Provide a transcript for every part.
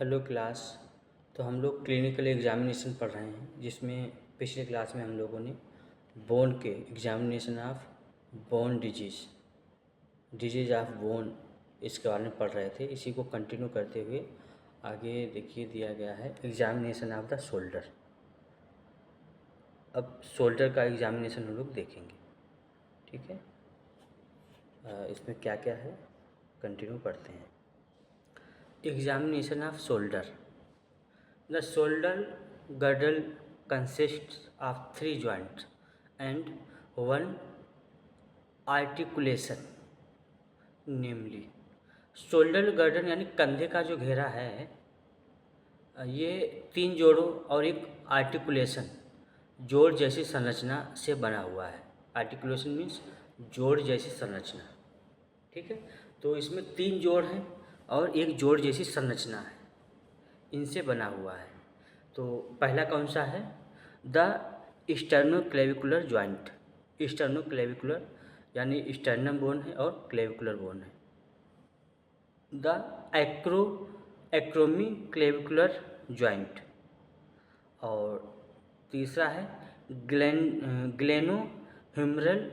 Hello class. तो हम लोग क्लिनिकल एग्जामिनेशन पढ़ रहे हैं, जिसमें पिछले क्लास में हम लोगों ने बोन के examination of bone disease of bone इसके बारे में पढ़ रहे थे। इसी को कंटिन्यू करते हुए आगे देखिए दिया गया है एग्जामिनेशन ऑफ द शोल्डर। अब शोल्डर का एग्जामिनेशन हम लोग देखेंगे, ठीक है। इसमें क्या क्या है कंटिन्यू पढ़ते हैं। Examination off shoulder. The shoulder girdle consists of 3 joints and one articulation, namely shoulder girdle यानी कंधे का जो घेरा है ये 3 जोड़ों और एक आर्टिकुलेशन जोड़ जैसी संरचना से बना हुआ है। आर्टिकुलेशन मीन्स जोड़ जैसी संरचना, ठीक है। तो इसमें 3 जोड़ हैं और एक जोड़ जैसी संरचना है, इनसे बना हुआ है। तो पहला कौन सा है? The sternoclavicular joint. स्टर्नोक्लेविकुलर यानी स्टर्नम बोन है और क्लेविकुलर बोन है। The acromioclavicular joint. और तीसरा है ग्लेनोह्यूमरल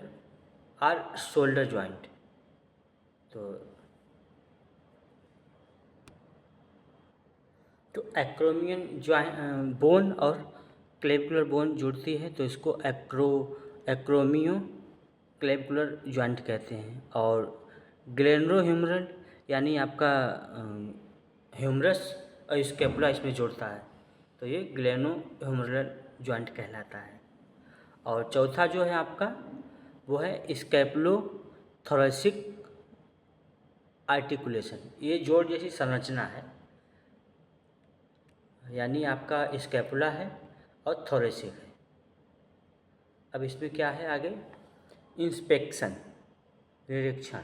और शोल्डर जॉइंट। तो एक्रोमियन बोन और क्लेविकुलर बोन जुड़ती है तो इसको एक्रोमियो क्लेविकुलर जॉइंट कहते हैं। और ग्लेनोह्यूमरल यानी आपका ह्यूमरस और स्कैपुला इसमें जुड़ता है तो ये ग्लेनोह्यूमरल जॉइंट कहलाता है। और चौथा जो है आपका वो है स्कैपुलो थोरेसिक आर्टिकुलेशन। ये जोड़ जैसी संरचना है, यानी आपका स्कैपुला है और थोरेसिक है। अब इसमें क्या है आगे? इंस्पेक्शन, निरीक्षण।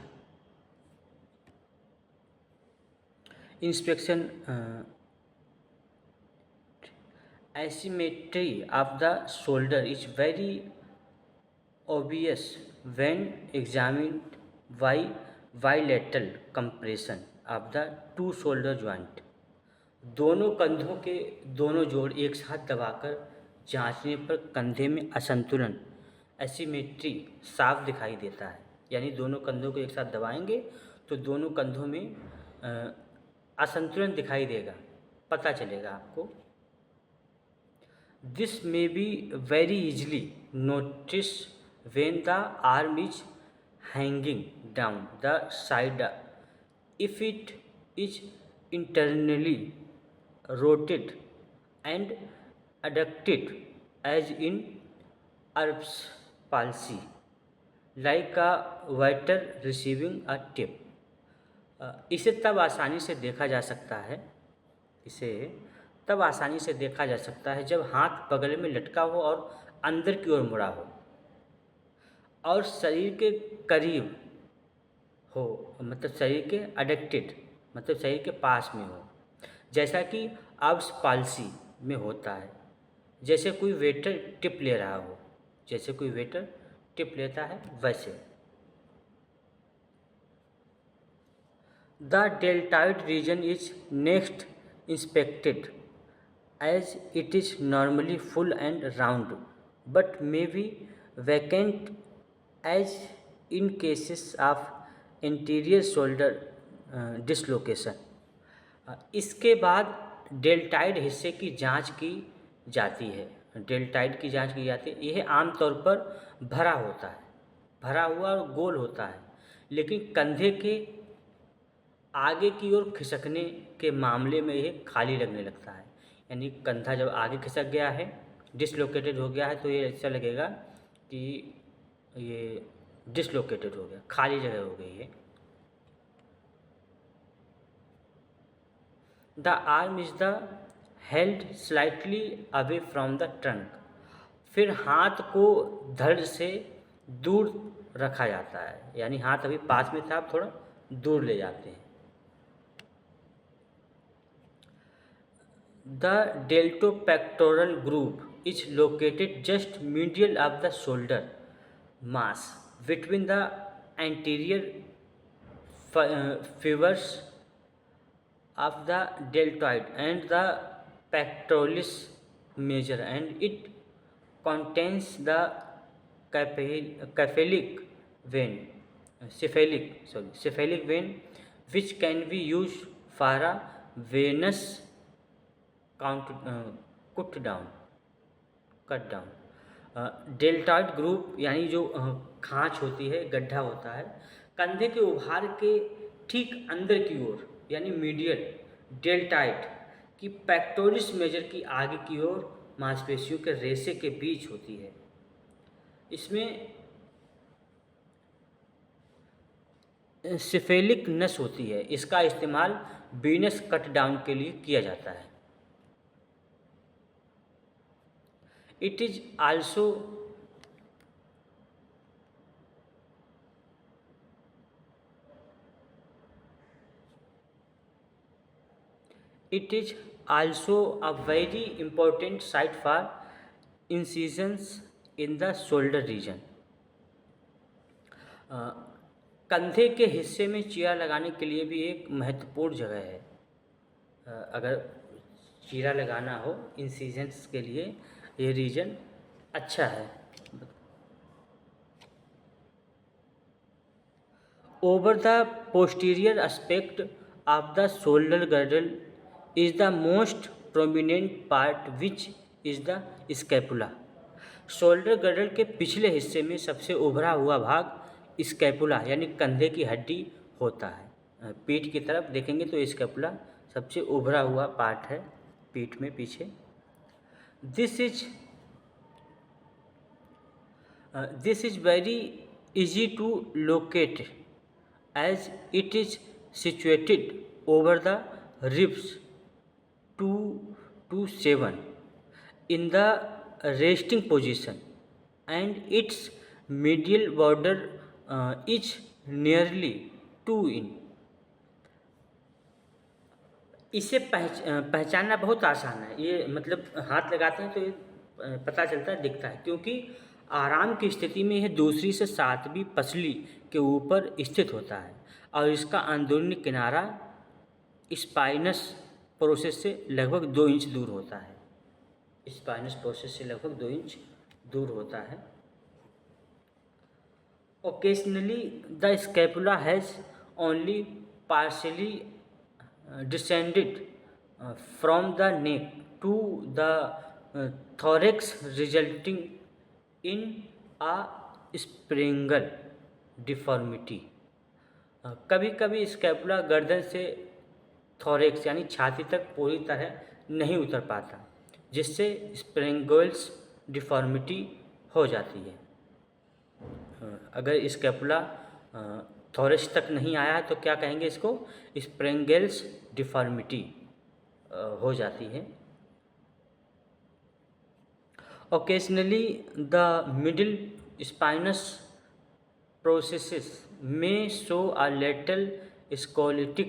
Inspection asymmetry of the shoulder is very obvious when examined by bilateral compression of the two shoulder joint। दोनों कंधों के दोनों जोड़ एक साथ दबाकर जांचने पर कंधे में असंतुलन, एसिमेट्री साफ दिखाई देता है। यानी दोनों कंधों को एक साथ दबाएंगे तो दोनों कंधों में असंतुलन दिखाई देगा, पता चलेगा आपको। This may be very easily notice when the arm is hanging down the side if it is internally rotated and adducted as in Erb's palsy, like a waiter receiving a tip। इसे तब आसानी से देखा जा सकता है जब हाथ बगल में लटका हो और अंदर की ओर मुड़ा हो और शरीर के करीब हो, मतलब शरीर के अडक्टेड मतलब शरीर के पास में हो, जैसा कि अब्स पाल्सी में होता है। जैसे कोई वेटर टिप ले रहा हो, जैसे कोई वेटर टिप लेता है वैसे। The deltoid region is next inspected as it is normally full and round but may be vacant as in cases of anterior shoulder dislocation। इसके बाद डेल्टाइड हिस्से की जांच की जाती है। यह आमतौर पर भरा हुआ और गोल होता है, लेकिन कंधे के आगे की ओर खिसकने के मामले में यह खाली लगने लगता है। यानी कंधा जब आगे खिसक गया है, डिसलोकेटेड हो गया है, तो ये ऐसा लगेगा कि ये डिसलोकेटेड हो गया, खाली जगह हो गई है। The arm is the held slightly away from the trunk. फिर हाथ को धड़ से दूर रखा जाता है, यानी हाथ अभी पास में था, आप थोड़ा दूर ले जाते हैं। The deltopectoral groove is located just medial of the shoulder mass between the anterior fibers of the deltoid and the pectoralis major, and it contains the cephalic vein, cephalic vein, which can be used for a venous count, cut down cut down. Deltoid group यानी जो खांच होती है, गड्ढा होता है कंधे के उभार के ठीक अंदर की ओर, यानी मीडियल डेल्टाइड की पेक्टोरिस मेजर की आगे की ओर मांसपेशियों के रेशे के बीच होती है। इसमें सिफेलिक नस होती है। इसका इस्तेमाल वीनस कट डाउन के लिए किया जाता है। It is also a very important site for incisions in the shoulder region। कंधे के हिस्से में चीरा लगाने के लिए भी एक महत्वपूर्ण जगह है। अगर चीरा लगाना हो इंसिजन्स के लिए ये रीजन अच्छा है। Over the posterior aspect of the shoulder girdle is the most prominent part which is the scapula. Shoulder girdle के पिछले हिस्से में सबसे उभरा हुआ भाग स्कैपुला यानी कंधे की हड्डी होता है। पीठ की तरफ देखेंगे तो स्कैपुला सबसे उभरा हुआ पार्ट है पीठ में पीछे। This is very easy to locate as it is situated over the ribs 2 to 7 in the resting position, and its medial border is nearly 2 in। इसे पहचानना बहुत आसान है। ये मतलब हाथ लगाते हैं तो ये पता चलता है, दिखता है, क्योंकि आराम की स्थिति में यह दूसरी से सातवीं पसली के ऊपर स्थित होता है और इसका अंदरूनी किनारा स्पाइनस प्रोसेस से लगभग 2 इंच दूर होता है। स्पाइनस प्रोसेस से लगभग 2 इंच दूर होता है। Occasionally the scapula has only partially descended from the neck to the thorax, resulting in a springal deformity। कभी कभी स्कैपुला गर्दन से थोरेक्स यानी छाती तक पूरी तरह नहीं उतर पाता, जिससे स्प्रिंगल्स डिफॉर्मिटी हो जाती है। अगर स्कैपुला थोरेक्स तक नहीं आया तो क्या कहेंगे, इसको स्प्रिंगल्स डिफॉर्मिटी हो जाती है। Occasionally the middle spinous processes may show a lateral scoliotic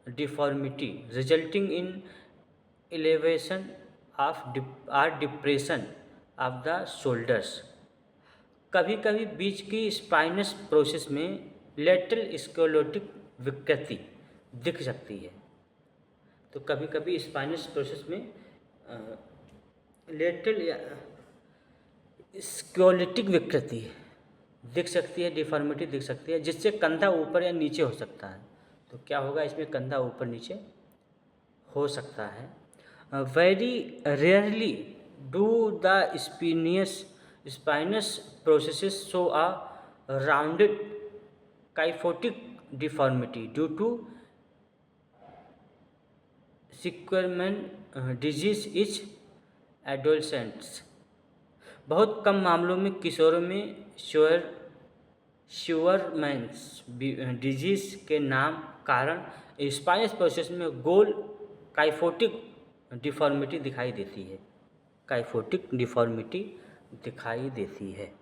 deformity resulting in elevation of or depression of the shoulders. कभी कभी बीच की स्पाइनस प्रोसेस में लेटरल स्कोलेटिक विकृति दिख सकती है। तो कभी कभी स्पाइनस प्रोसेस में लेटरल स्कोलेटिक विकृति दिख सकती है, डिफॉर्मिटी दिख सकती है, जिससे कंधा ऊपर या नीचे हो सकता है। तो क्या होगा, इसमें कंधा ऊपर नीचे हो सकता है। Very rarely do the spinous processes show a rounded kyphotic deformity due to Scheuermann disease is adolescents. बहुत कम मामलों में किशोरों में श्यूअरमैन्स डिजीज के नाम कारण स्पाइनस प्रोसेस में गोल काइफोटिक डिफॉर्मिटी दिखाई देती है। काइफोटिक डिफॉर्मिटी दिखाई देती है।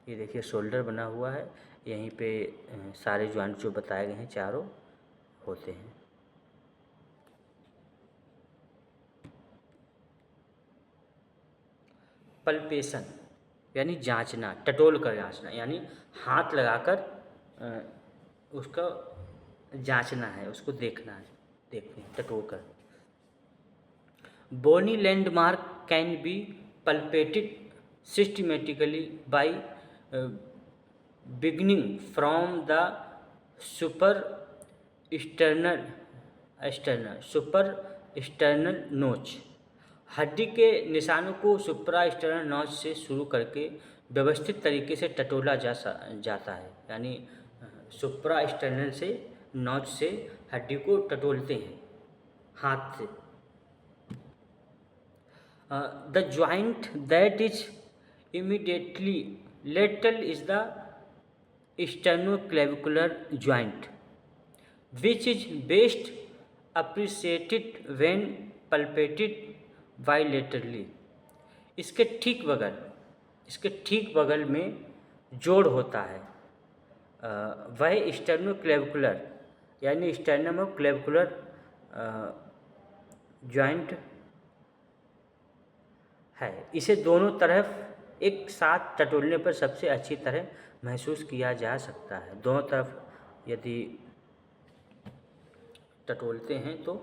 ये देखिए शोल्डर बना हुआ है, यहीं पे सारे जॉइंट जो बताए गए हैं चारों होते हैं। पल्पेशन यानी जांचना, टटोल कर जांचना, यानी हाथ लगाकर उसका जांचना है, उसको देखना है, देखते हैं टटोल कर। Bony landmark can be palpated systematically by uh, beginning from the super sternal नोच। हड्डी के निशानों को सुप्रा स्टर्नल नोच से शुरू करके व्यवस्थित तरीके से टटोला जाता है, यानी सुप्रा स्टर्नल से नोच से हड्डी को टटोलते हैं हाथ से। The joint that is immediately lateral is the sternoclavicular joint, which is best appreciated when palpated bilaterally. इसके ठीक बगल में जोड़ होता है, वह स्टर्नोक्लेविकुलर यानी स्टर्नम और क्लेविकुलर जॉइंट है। इसे दोनों तरफ एक साथ टटोलने पर सबसे अच्छी तरह महसूस किया जा सकता है। दोनों तरफ यदि टटोलते हैं तो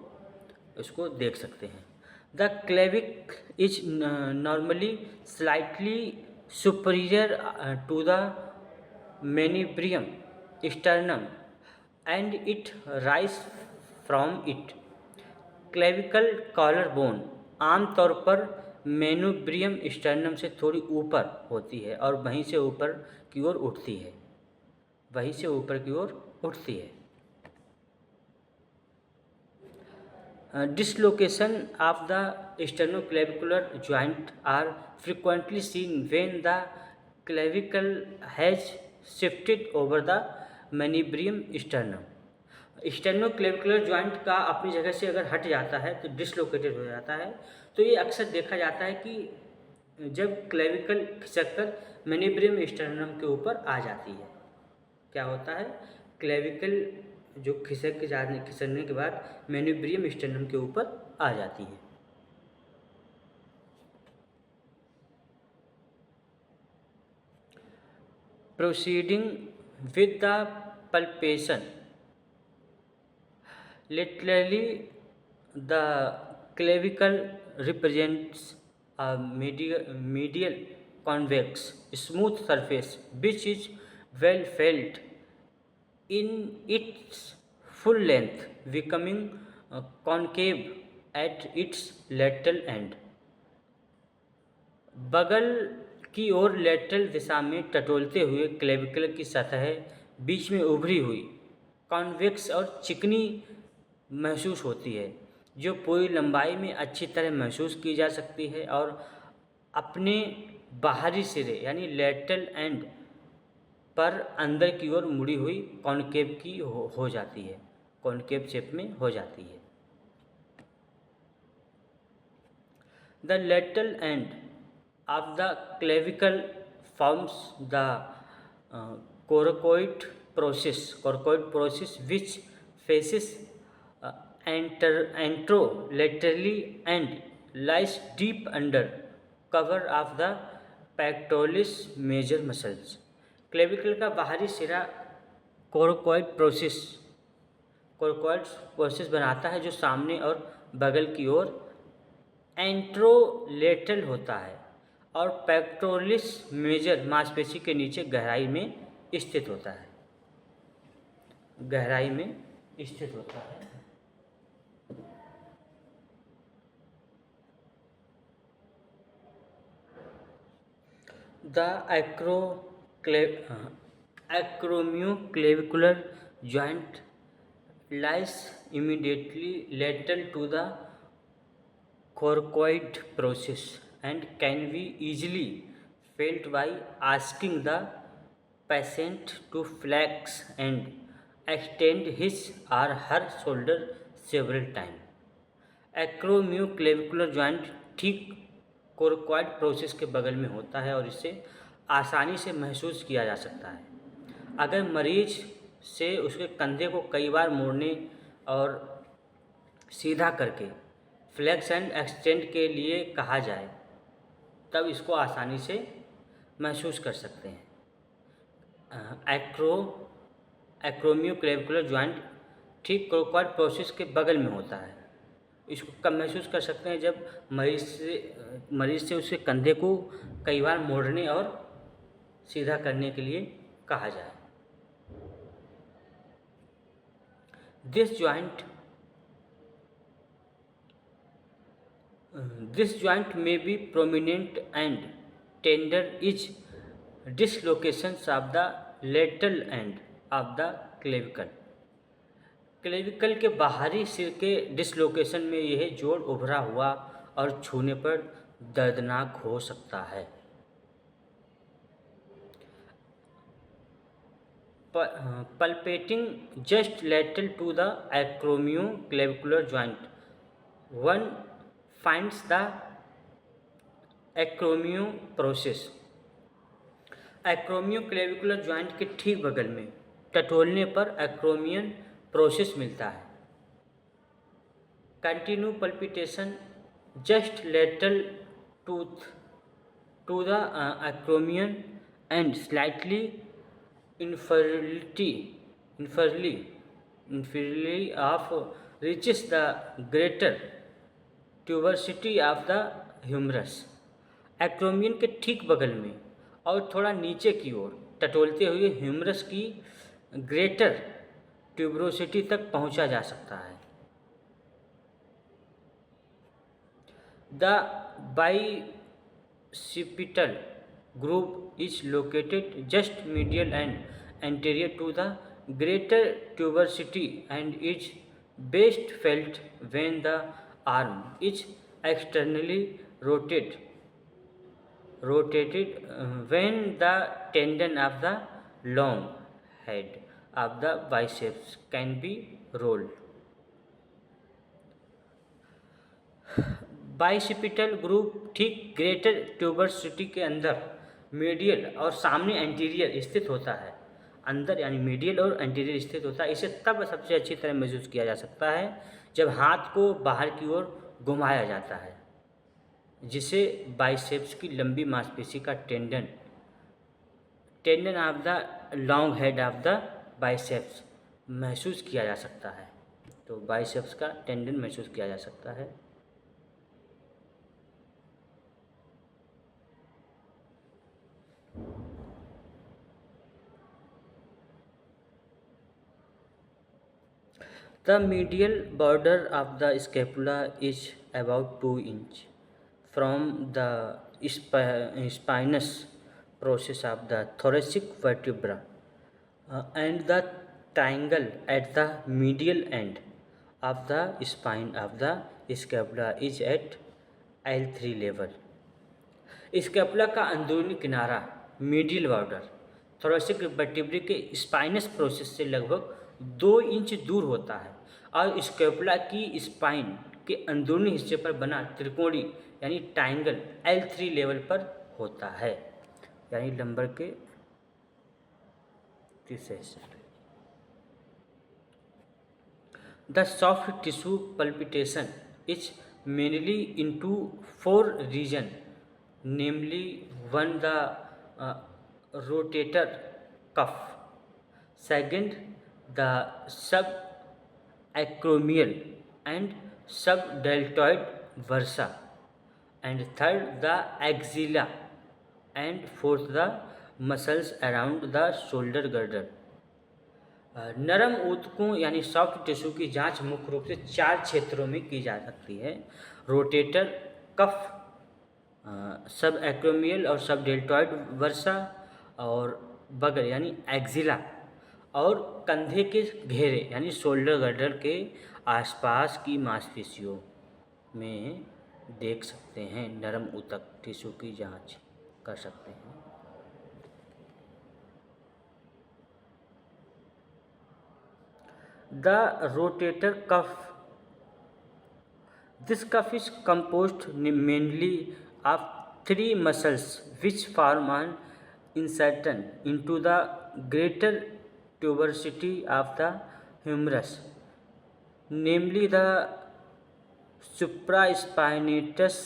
इसको देख सकते हैं। The clavicle is normally slightly superior to the manubrium sternum and it rise from it. Clavicle collar bone आमतौर पर मेनुब्रियम स्टर्नम से थोड़ी ऊपर होती है और वहीं से ऊपर की ओर उठती है। Dislocation of the sternoclavicular joint are frequently seen when the clavicle has shifted over the manubrium sternum. Sternoclavicular joint का अपनी जगह से अगर हट जाता है तो डिसलोकेटेड हो जाता है। तो ये अक्सर देखा जाता है कि जब क्लेविकल खिसककर मेनिब्रियम स्टर्नम के ऊपर आ जाती है, क्या होता है, क्लेविकल जो खिसकने के बाद मेनिब्रियम स्टर्नम के ऊपर आ जाती है। Proceeding with the palpation laterally, the clavicle represents a medial convex smooth surface which is well felt in its full length, becoming concave at its lateral end. बगल की ओर लेटरल दिशा में टटोलते हुए क्लेविकल की सतह बीच में उभरी हुई, कॉन्वेक्स और चिकनी महसूस होती है, जो पूरी लंबाई में अच्छी तरह महसूस की जा सकती है और अपने बाहरी सिरे यानी लेटरल एंड पर अंदर की ओर मुड़ी हुई कॉनकेव की हो जाती है, कॉनकेव शेप में हो जाती है। The lateral end of the clavicle forms the coracoid process which faces anterolaterally and lies deep under cover of the pectoralis major muscles. Clavicle का बाहरी सिरा कोरकोइड प्रोसेस बनाता है, जो सामने और बगल की ओर एंट्रोलेटरल होता है और पेक्टोरलिस मेजर मांसपेशी के नीचे गहराई में स्थित होता है। The acromioclavicular joint lies immediately lateral to the coracoid process and can be easily felt by asking the patient to flex and extend his or her shoulder several times. Acromioclavicular joint ठीक कोरकोइड process के बगल में होता है और इसे आसानी से महसूस किया जा सकता है। अगर मरीज से उसके कंधे को कई बार मोड़ने और सीधा करके फ्लेक्स एंड एक्सटेंड के लिए कहा जाए, तब इसको आसानी से महसूस कर सकते हैं। एक्रोमियोक्लेविकुलर जॉइंट ठीक क्लॉकवाइज प्रोसेस के बगल में होता है। इसको कब महसूस कर सकते हैं? जब मरीज से उसके कंधे को कई बार मोड़ने और सीधा करने के लिए कहा जाए। This joint This joint may be prominent and tender is dislocations of the lateral end of the clavicle. Clavicle के बाहरी सिर के डिसलोकेशन में यह जोड़ उभरा हुआ और छूने पर दर्दनाक हो सकता है। Palpating just lateral to the acromioclavicular joint, one finds the acromioprocess। Acromioclavicular joint के ठीक बगल में टटोलने पर एक्रोमियन प्रोसेस मिलता है। Continue palpitation just lateral to the acromion and slightly inferiorly of reaches the greater tuberosity of the humerus। Acromion के ठीक बगल में और थोड़ा नीचे की ओर टटोलते हुए ह्यूमरस की ग्रेटर ट्यूबरोसिटी तक पहुंचा जा सकता है। The bicipital groove is located just medial and anterior to the greater tuberosity and is best felt when the arm is externally rotated when the tendon of the long head of the biceps can be rolled। Bicipital group ठीक greater tuberosity के अंदर medial और सामने anterior स्थित होता है। अंदर यानी मीडियल और एंटीरियर स्थित होता है। इसे तब सबसे अच्छी तरह महसूस किया जा सकता है जब हाथ को बाहर की ओर घुमाया जाता है, जिसे बाइसेप्स की लंबी मांसपेशी का tendon of the long head of the biceps महसूस किया जा सकता है। तो बाइसेप्स का टेंडन महसूस किया जा सकता है। The medial border of the scapula is about 2 inches from the spinous process of the thoracic vertebra, and the triangle at the medial end of the spine of the scapula is at L3 level। Scapula का अंदरूनी किनारा medial border thoracic vertebra के spinous process से लगभग 2 inch दूर होता है और स्कैपुला की स्पाइन के अंदरूनी हिस्से पर बना त्रिकोणी यानी ट्राइंगल L3 लेवल पर होता है, यानी लंबर के तीसरे हिस्से पर। The soft tissue palpitation is mainly into 4 region, namely 1 the rotator cuff, 2nd the subacromial and subdeltoid bursa, and 3rd the axilla, and 4th the muscles around the shoulder girdle। नरम ऊतकों यानी soft tissue की जांच मुख्य रूप से 4 क्षेत्रों में की जा सकती है: रोटेटर कफ, सब एक्रोमियल और सब डेल्टॉइड वर्सा, और बगल यानी एक्जिला, और कंधे के घेरे यानी शोल्डर गर्डर के आसपास की मांसपेशियों में देख सकते हैं। नरम ऊतक टिश्यू की जांच कर सकते हैं। The rotator cuff, this cuff is composed mainly of 3 muscles which form an insertion into the greater tuberosity of the humerus, namely the supraspinatus,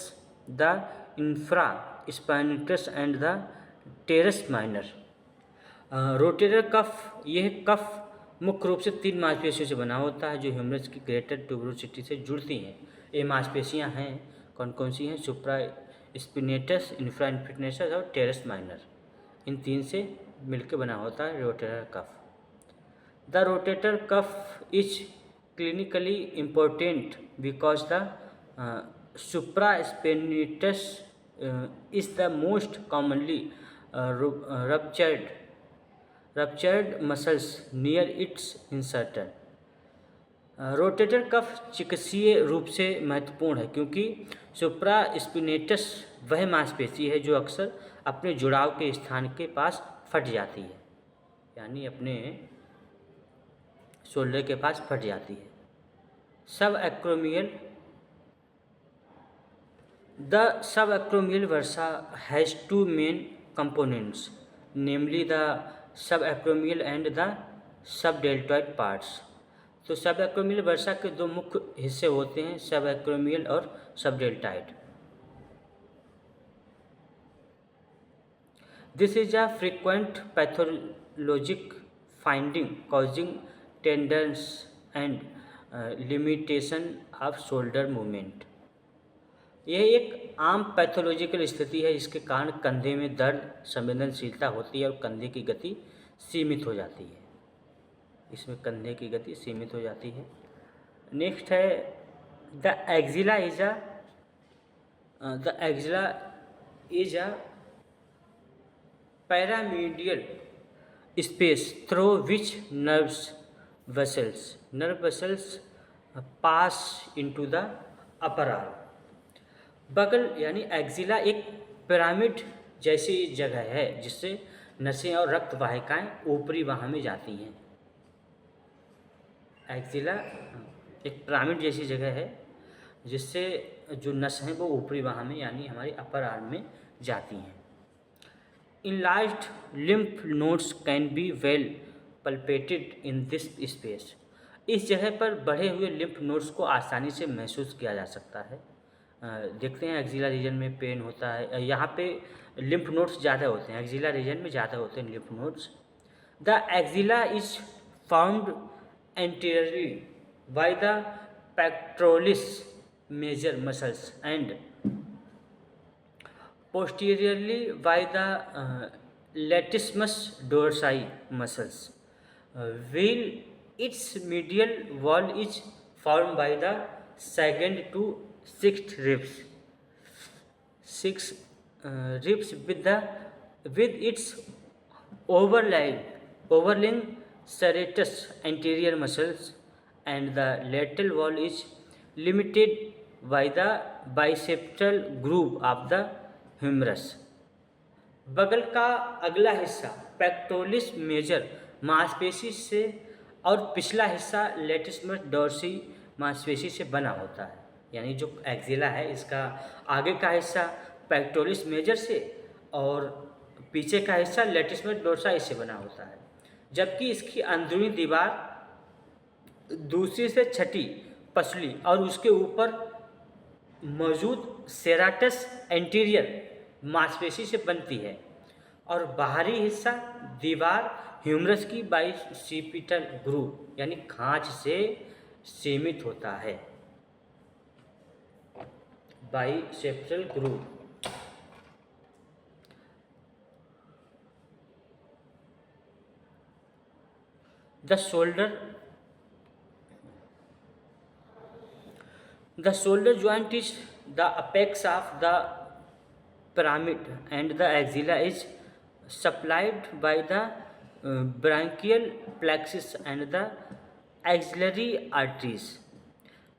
the infraspinatus and the teres minor। Rotator cuff, यह कफ मुख्य रूप से तीन मांसपेशियों से बना होता है जो ह्यूमरस की ग्रेटर ट्यूबरोसिटी से जुड़ती हैं। ये मांसपेशियां हैं कौन कौन सी हैं? सुप्रा स्पिनेटस, इंफ्रा स्पिनेटस और टेरेस माइनर। इन तीन से मिलकर बना होता है rotator cuff. The rotator cough is clinically important because the supra spinatus is the most commonly ruptured muscles near its insertion. Rotator cuff चिकित्सीय रूप से महत्वपूर्ण है क्योंकि सुप्रा स्पिनेटस वह मांसपेशी है जो अक्सर अपने जुड़ाव के स्थान के पास फट जाती है, यानी अपने शोल्डर के पास फट जाती है। सब acromial The subacromial versa has two main components, namely the subacromial and the subdeltoid parts. तो सबएक्रोमियल वर्सा के दो मुख्य हिस्से होते हैं, सबएक्रोमियल और subdeltoid. This is a frequent pathologic finding causing tenders and limitation of shoulder movement. यह एक आम पैथोलॉजिकल स्थिति है जिसके कारण कंधे में दर्द, संवेदनशीलता होती है और कंधे की गति सीमित हो जाती है। इसमें कंधे की गति सीमित हो जाती है। नेक्स्ट है the axilla is a paramedial space through which nerve vessels pass into the upper arm. बगल यानी एक्जिला एक पिरामिड जैसी जगह है जिससे नसें और रक्त वाहिकाएं ऊपरी बाह में जाती हैं। एक्जिला एक पिरामिड जैसी जगह है जिससे जो नस हैं वो ऊपरी बाह में यानी हमारी अपर आर्म में जाती हैं। Enlarged lymph nodes can be well palpated in this space. इस जगह पर बढ़े हुए लिम्फ नोड्स को आसानी से महसूस किया जा सकता है। देखते हैं एक्जिला रीजन में पेन होता है, यहाँ पे लिम्फ नोड्स ज़्यादा होते हैं, एक्जिला रीजन में ज़्यादा होते हैं lymph nodes. The axilla is found anteriorly by the pectoralis major muscles and posteriorly by the latissimus dorsi muscles while its medial wall is found by the second to sixth ribs with its overlying serratus anterior muscles, and the lateral wall is limited by the biceptal groove of the humerus. बगल का अगला हिस्सा pectoralis major मांसपेशी से और पिछला हिस्सा latissimus dorsi मांसपेशी से बना होता है। यानी जो एक्जिला है इसका आगे का हिस्सा पेक्टोरलिस मेजर से और पीछे का हिस्सा लेटिसमस डोर्साई से बना होता है, जबकि इसकी अंदरूनी दीवार दूसरी से छठी पसली और उसके ऊपर मौजूद सेराटस एंटीरियर मांसपेशी से बनती है और बाहरी हिस्सा दीवार ह्यूमरस की बाइसिपिटल ग्रूव यानी खांच से सीमित होता है। Bicipital groove. The shoulder joint is the apex of the pyramid and the axilla is supplied by the brachial plexus and the axillary arteries.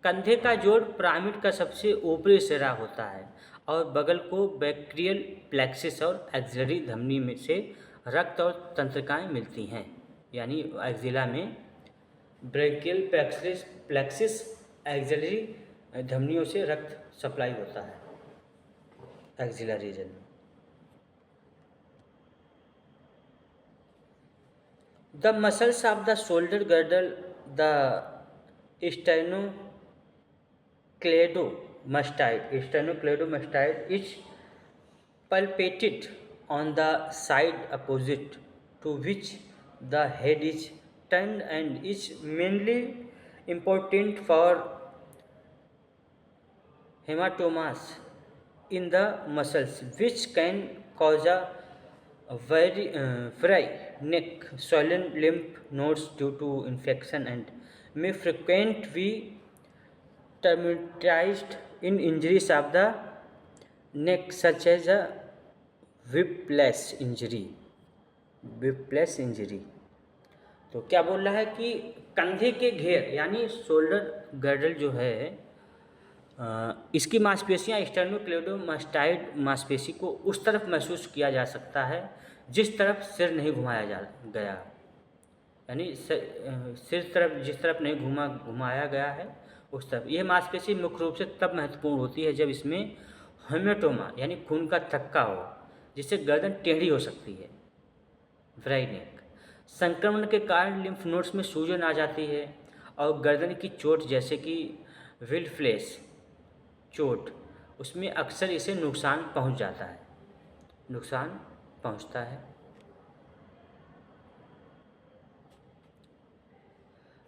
कंधे का जोड़ पिरामिड का सबसे ऊपरी सिरा होता है और बगल को ब्रैकियल प्लेक्सिस और एक्सिलरी धमनी में से रक्त और तंत्रिकाएं मिलती हैं। यानी एक्जिला में ब्रैकियल प्लेक्सिस एक्सिलरी धमनियों से रक्त सप्लाई होता है एक्जिला रीजन में। The muscles of the shoulder girdle the sternocleidomastoid is palpated on the side opposite to which the head is turn and is mainly important for hematomas in the muscles, which can cause a very neck, swollen lymph nodes due to infection, and may frequent be traumatized in injuries of the neck, such as a whiplash injury. whiplash injury तो क्या बोल रहा है कि कंधे के घेर यानी शोल्डर गर्डल जो है इसकी मांसपेशियां स्टर्नोक्लेडोमास्टाइड मांसपेशी को उस तरफ महसूस किया जा सकता है जिस तरफ सिर नहीं घुमाया जा गया, यानी सिर तरफ जिस तरफ नहीं घुमाया गया है उस तरफ। यह मांसपेशी मुख्य रूप से तब महत्वपूर्ण होती है जब इसमें हेमेटोमा यानी खून का थक्का हो, जिससे गर्दन टेढ़ी हो सकती है। व्राइनेक संक्रमण के कारण लिम्फ नोड्स में सूजन आ जाती है और गर्दन की चोट जैसे कि विल्फ्लेस चोट, उसमें अक्सर इसे नुकसान पहुंचता है।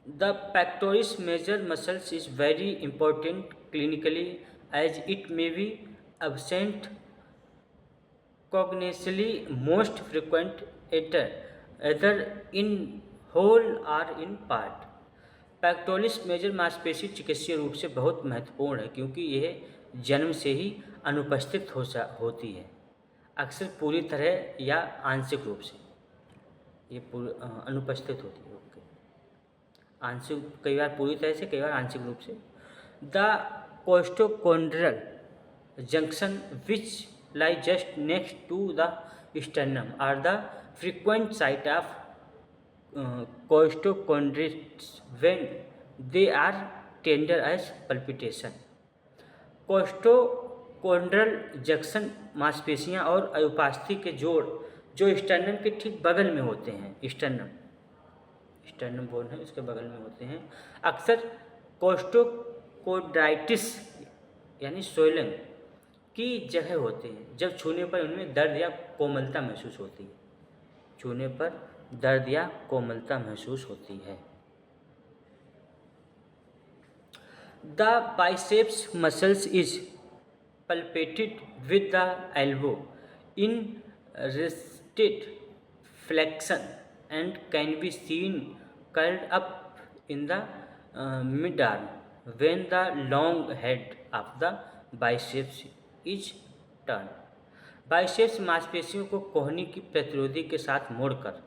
The pectoris major muscles is very important clinically as it may be absent cognitively, most frequent either in whole or in part। Pectoris major मांसपेशी चिकित्सीय रूप से बहुत महत्वपूर्ण है क्योंकि यह जन्म से ही अनुपस्थित होती है, अक्सर पूरी तरह या आंशिक रूप से ये अनुपस्थित होती है। ओके, आंशिक, कई बार पूरी तरह से, कई बार आंशिक रूप से। The costochondral junction which lie just next to the sternum are the frequent site of costochondritis when they are tender as palpitation। Costochondral junction मांसपेशियां और अयुपास्थि के जोड़ जो स्टर्नम के ठीक बगल में होते हैं, स्टर्नम बोन है उसके बगल में होते हैं, अक्सर कोस्टोकोंड्राइटिस यानी सोइलन की जगह होते हैं जब छूने पर उनमें दर्द या कोमलता महसूस होती है। The biceps muscles is palpated with the elbow in rested flexion and can be seen curled up in the midarm when the long head of the biceps is turned। Biceps मांसपेशियों को कोहनी की प्रतिरोधी के साथ मोड़कर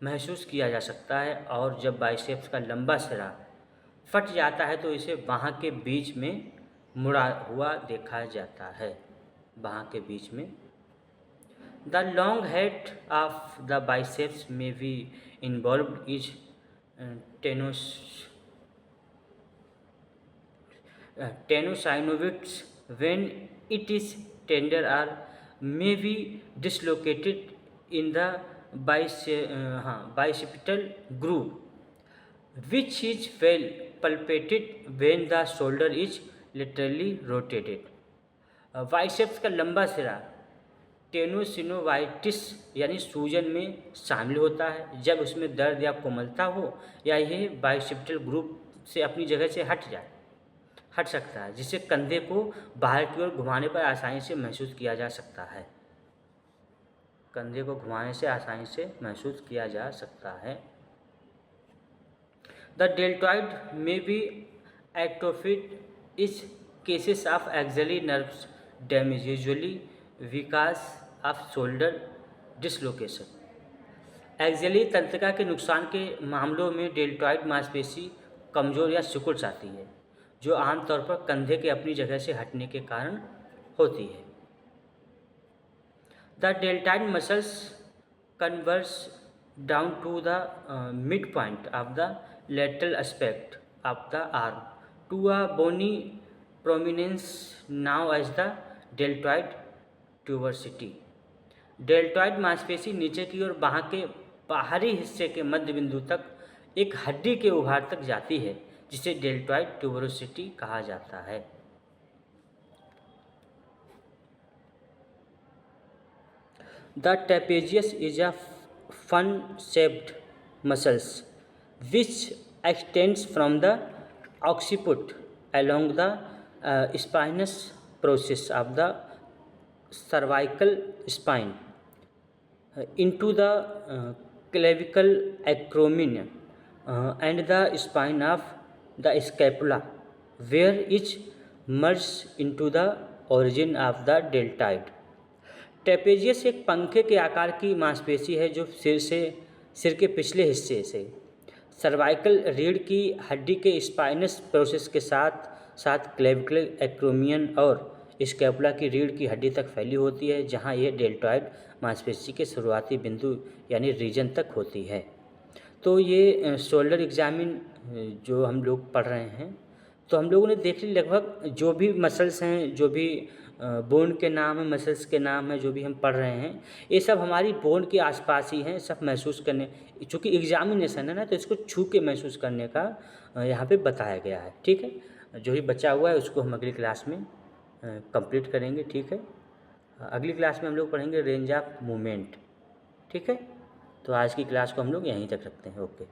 महसूस किया जा सकता है और जब बाइसेप्स का लंबा सिरा फट जाता है तो इसे बाहाँ के बीच में मुड़ा हुआ देखा जाता है। बाहाँ के बीच में the long head of the biceps may be involved is tenosynovitis when it is tender or may be dislocated in the bicipital groove, which is well palpated when the shoulder is laterally rotated। Biceps का लंबा सिरा tenosynovitis यानी सूजन में शामिल होता है जब उसमें दर्द या कोमलता हो या यह बाइसेप्टल ग्रूव से अपनी जगह से हट सकता है, जिससे कंधे को बाहर की ओर घुमाने पर आसानी से महसूस किया जा सकता है। The deltoid may be atrophied is cases of axillary nerves damage usually because of shoulder dislocation. Axillary तंत्रिका के नुकसान के मामलों में डेल्टॉइड मांसपेशी कमजोर या सिकुड़ जाती है, जो आमतौर पर कंधे के अपनी जगह से हटने के कारण होती है। The deltoid muscles converge down to the mid point of the lateral aspect of the arm to a bony prominence now as the deltoid tuberosity। Deltoid मांसपेशी नीचे की ओर बाहाँ के बाहरी हिस्से के मध्य बिंदु तक एक हड्डी के उभार तक जाती है, जिसे डेल्टॉइड ट्यूबरोसिटी कहा जाता है। The trapezius is a fan shaped muscles which extends from the occiput along the spinous process of the cervical spine into the clavicle acromion and the spine of the scapula, where each merges into the origin of the deltoid. Trapezius एक पंखे के आकार की मांसपेशी है जो सिर के पिछले हिस्से से सर्वाइकल रीढ़ की हड्डी के स्पाइनस प्रोसेस के साथ साथ क्लेविकुलर एक्रोमियन और स्कैपुला की रीढ़ की हड्डी तक फैली होती है, जहां यह डेल्टॉइड मांसपेशी के शुरुआती बिंदु यानी रीजन तक होती है। तो ये शोल्डर एग्जामिन जो हम लोग पढ़ रहे हैं, तो हम लोगों ने देख ली लगभग जो भी मसल्स हैं, जो भी बोन के नाम है, मसल्स के नाम है, जो भी हम पढ़ रहे हैं, ये सब हमारी बोन के आसपास ही हैं। सब महसूस करने, चूँकि एग्जामिनेशन है ना, तो इसको छू के महसूस करने का यहाँ पे बताया गया है। ठीक है, जो भी बचा हुआ है उसको हम अगली क्लास में कंप्लीट करेंगे। ठीक है, अगली क्लास में हम लोग पढ़ेंगे रेंज ऑफ मूवमेंट। ठीक है, तो आज की क्लास को हम लोग यहीं तक रखते हैं। ओके।